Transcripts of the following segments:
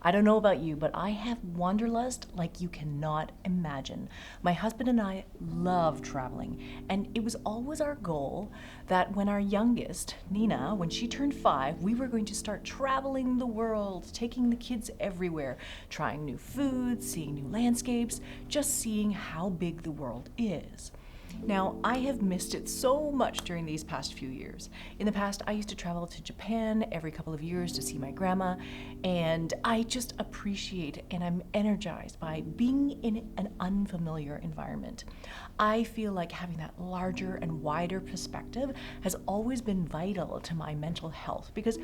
I don't know about you, but I have Wanderlust like you cannot imagine. My husband and I love traveling, and it was always our goal that when our youngest, Nina, when she turned 5, we were going to start traveling the world, taking the kids everywhere, trying new foods, seeing new landscapes, just seeing how big the world is. Now, I have missed it so much during these past few years. In the past, I used to travel to Japan every couple of years to see my grandma, and I just appreciate and I'm energized by being in an unfamiliar environment. I feel like having that larger and wider perspective has always been vital to my mental health because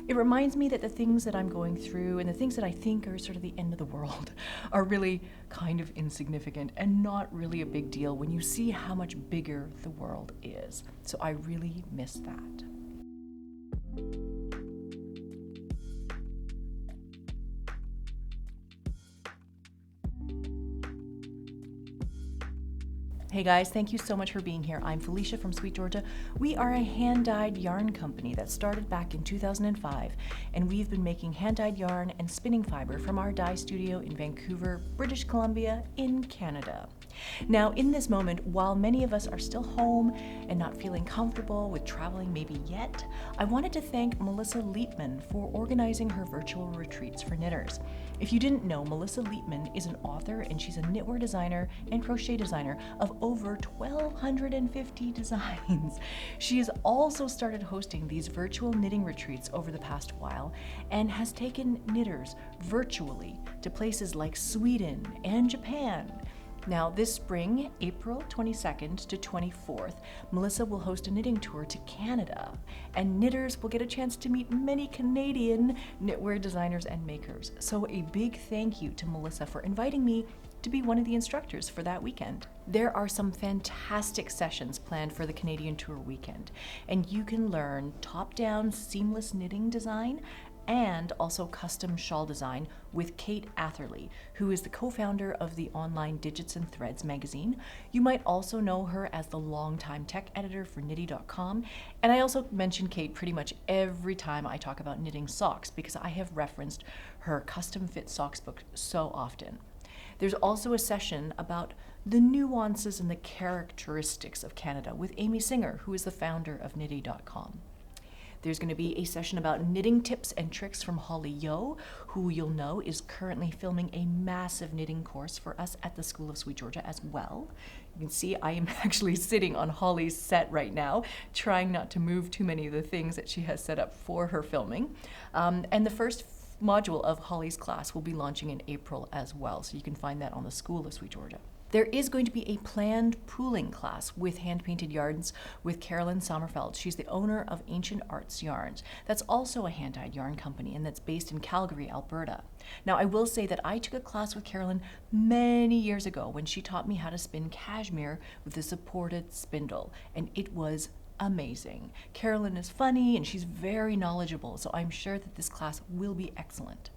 it reminds me that the things that I'm going through and the things that I think are sort of the end of the world are really kind of insignificant and not really a big deal when you see how much bigger the world is. So I really miss that. Hey guys, thank you so much for being here. I'm Felicia from Sweet Georgia. We are a hand-dyed yarn company that started back in 2005, and we've been making hand-dyed yarn and spinning fiber from our dye studio in Vancouver, British Columbia, in Canada. Now, in this moment, while many of us are still home and not feeling comfortable with traveling maybe yet, I wanted to thank Melissa Leitman for organizing her virtual retreats for knitters. If you didn't know, Melissa Leitman is an author and she's a knitwear designer and crochet designer of over 1,250 designs. She has also started hosting these virtual knitting retreats over the past while and has taken knitters virtually to places like Sweden and Japan. Now, this spring, April 22nd to 24th, Melissa will host a knitting tour to Canada, and knitters will get a chance to meet many Canadian knitwear designers and makers. So a big thank you to Melissa for inviting me to be one of the instructors for that weekend. There are some fantastic sessions planned for the Canadian tour weekend, and you can learn top-down seamless knitting design and also custom shawl design with Kate Atherley, who is the co-founder of the online Digits and Threads magazine. You might also know her as the longtime tech editor for Knitty.com. And I also mention Kate pretty much every time I talk about knitting socks because I have referenced her custom fit socks book so often. There's also a session about the nuances and the characteristics of Canada with Amy Singer, who is the founder of Knitty.com. There's going to be a session about knitting tips and tricks from Holly Yo, who you'll know is currently filming a massive knitting course for us at the School of Sweet Georgia as well. You can see I am actually sitting on Holly's set right now, trying not to move too many of the things that she has set up for her filming. And the first module of Holly's class will be launching in April as well, so you can find that on the School of Sweet Georgia. There is going to be a planned pooling class with hand-painted yarns with Carolyn Sommerfeld. She's the owner of Ancient Arts Yarns. That's also a hand-dyed yarn company, and that's based in Calgary, Alberta. Now, I will say that I took a class with Carolyn many years ago when she taught me how to spin cashmere with a supported spindle, and it was amazing. Carolyn is funny and she's very knowledgeable, so I'm sure that this class will be excellent.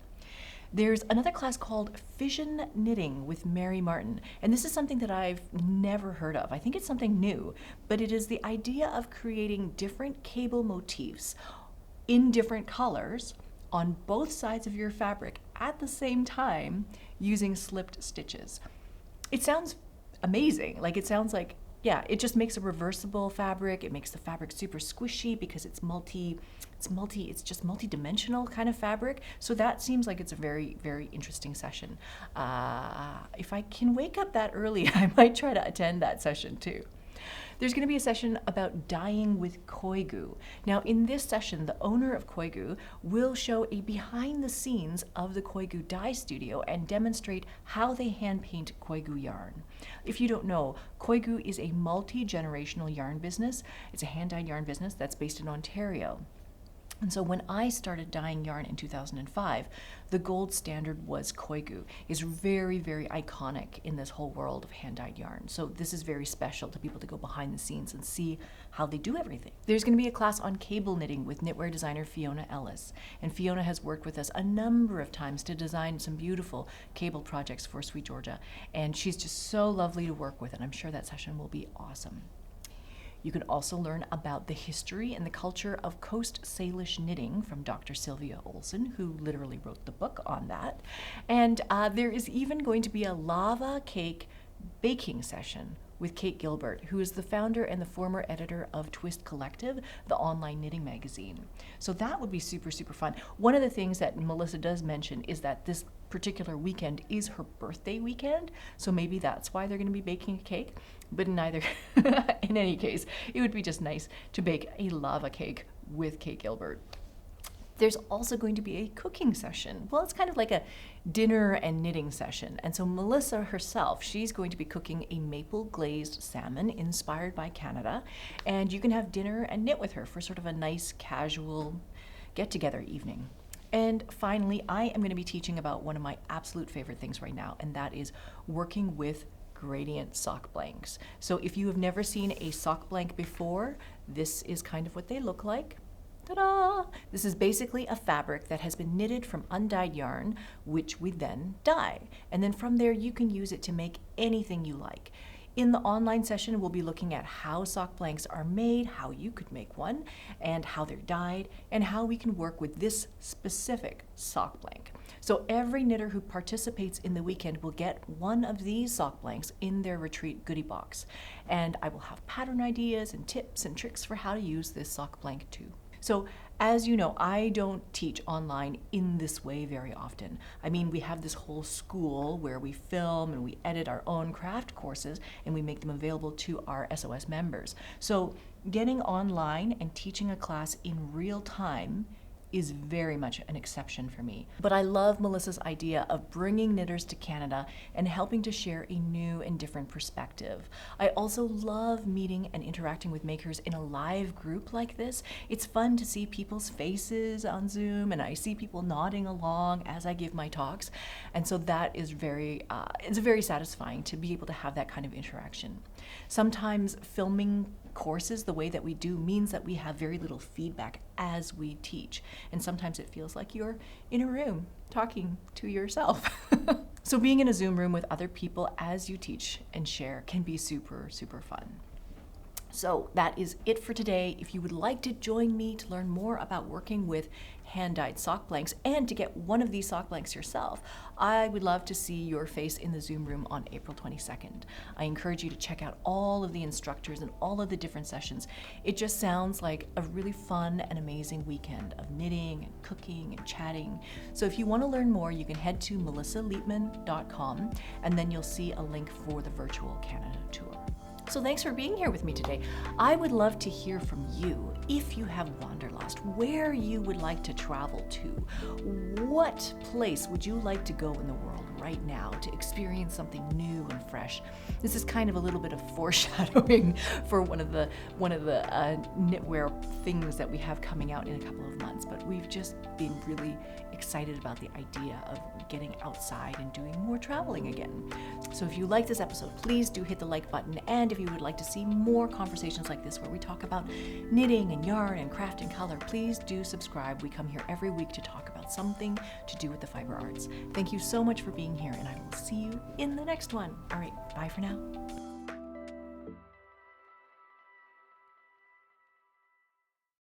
There's another class called Fission Knitting with Mary Martin, and this is something that I've never heard of. I think it's something new, but it is the idea of creating different cable motifs in different colors on both sides of your fabric at the same time using slipped stitches. It sounds amazing. Like, it sounds like, yeah, it just makes a reversible fabric. It makes the fabric super squishy because it's just multi-dimensional kind of fabric. So that seems like it's a very, very interesting session. If I can wake up that early, I might try to attend that session too. There's going to be a session about dyeing with koigu. Now, in this session, the owner of koigu will show a behind the scenes of the koigu dye studio and demonstrate how they hand paint koigu yarn. If you don't know, koigu is a multi-generational yarn business. It's a hand-dyed yarn business that's based in Ontario. And so when I started dyeing yarn in 2005, the gold standard was koigu. It's very, very iconic in this whole world of hand-dyed yarn. So this is very special to people to go behind the scenes and see how they do everything. There's going to be a class on cable knitting with knitwear designer Fiona Ellis. And Fiona has worked with us a number of times to design some beautiful cable projects for Sweet Georgia. And she's just so lovely to work with, and I'm sure that session will be awesome. You can also learn about the history and the culture of Coast Salish knitting from Dr. Sylvia Olson, who literally wrote the book on that. And there is even going to be a lava cake baking session with Kate Gilbert, who is the founder and the former editor of Twist Collective, the online knitting magazine. So that would be super, super fun. One of the things that Melissa does mention is that this particular weekend is her birthday weekend, so maybe that's why they're going to be baking a cake. But in any case, it would be just nice to bake a lava cake with Kate Gilbert. There's also going to be a cooking session. Well, it's kind of like a dinner and knitting session. And so Melissa herself, she's going to be cooking a maple glazed salmon inspired by Canada. And you can have dinner and knit with her for sort of a nice casual get-together evening. And finally, I am going to be teaching about one of my absolute favorite things right now, and that is working with gradient sock blanks. So if you have never seen a sock blank before, this is kind of what they look like. Ta-da! This is basically a fabric that has been knitted from undyed yarn, which we then dye. And then from there, you can use it to make anything you like. In the online session, we'll be looking at how sock blanks are made, how you could make one, and how they're dyed, and how we can work with this specific sock blank. So every knitter who participates in the weekend will get one of these sock blanks in their retreat goodie box. And I will have pattern ideas and tips and tricks for how to use this sock blank too. So as you know, I don't teach online in this way very often. I mean, we have this whole school where we film and we edit our own craft courses and we make them available to our SOS members. So getting online and teaching a class in real time is very much an exception for me. But I love Melissa's idea of bringing knitters to Canada and helping to share a new and different perspective. I also love meeting and interacting with makers in a live group like this. It's fun to see people's faces on Zoom, and I see people nodding along as I give my talks. And so that is it's very satisfying to be able to have that kind of interaction. Sometimes filming courses the way that we do means that we have very little feedback as we teach. And sometimes it feels like you're in a room talking to yourself. So being in a Zoom room with other people as you teach and share can be super, super fun. So that is it for today. If you would like to join me to learn more about working with hand-dyed sock blanks and to get one of these sock blanks yourself, I would love to see your face in the Zoom room on April 22nd. I encourage you to check out all of the instructors and all of the different sessions. It just sounds like a really fun and amazing weekend of knitting and cooking and chatting. So if you want to learn more, you can head to melissaleapman.com and then you'll see a link for the virtual Canada tour. So thanks for being here with me today. I would love to hear from you if you have Wanderlust, where you would like to travel to. What place would you like to go in the world right now to experience something new and fresh? This is kind of a little bit of foreshadowing for one of the knitwear things that we have coming out in a couple of months, but we've just been really excited about the idea of getting outside and doing more traveling again. So if you like this episode, please do hit the like button, and if you would like to see more conversations like this where we talk about knitting and yarn and craft and color, please do subscribe. We come here every week to talk about something to do with the fiber arts. Thank you so much for being here, and I will see you in the next one. All right, bye for now.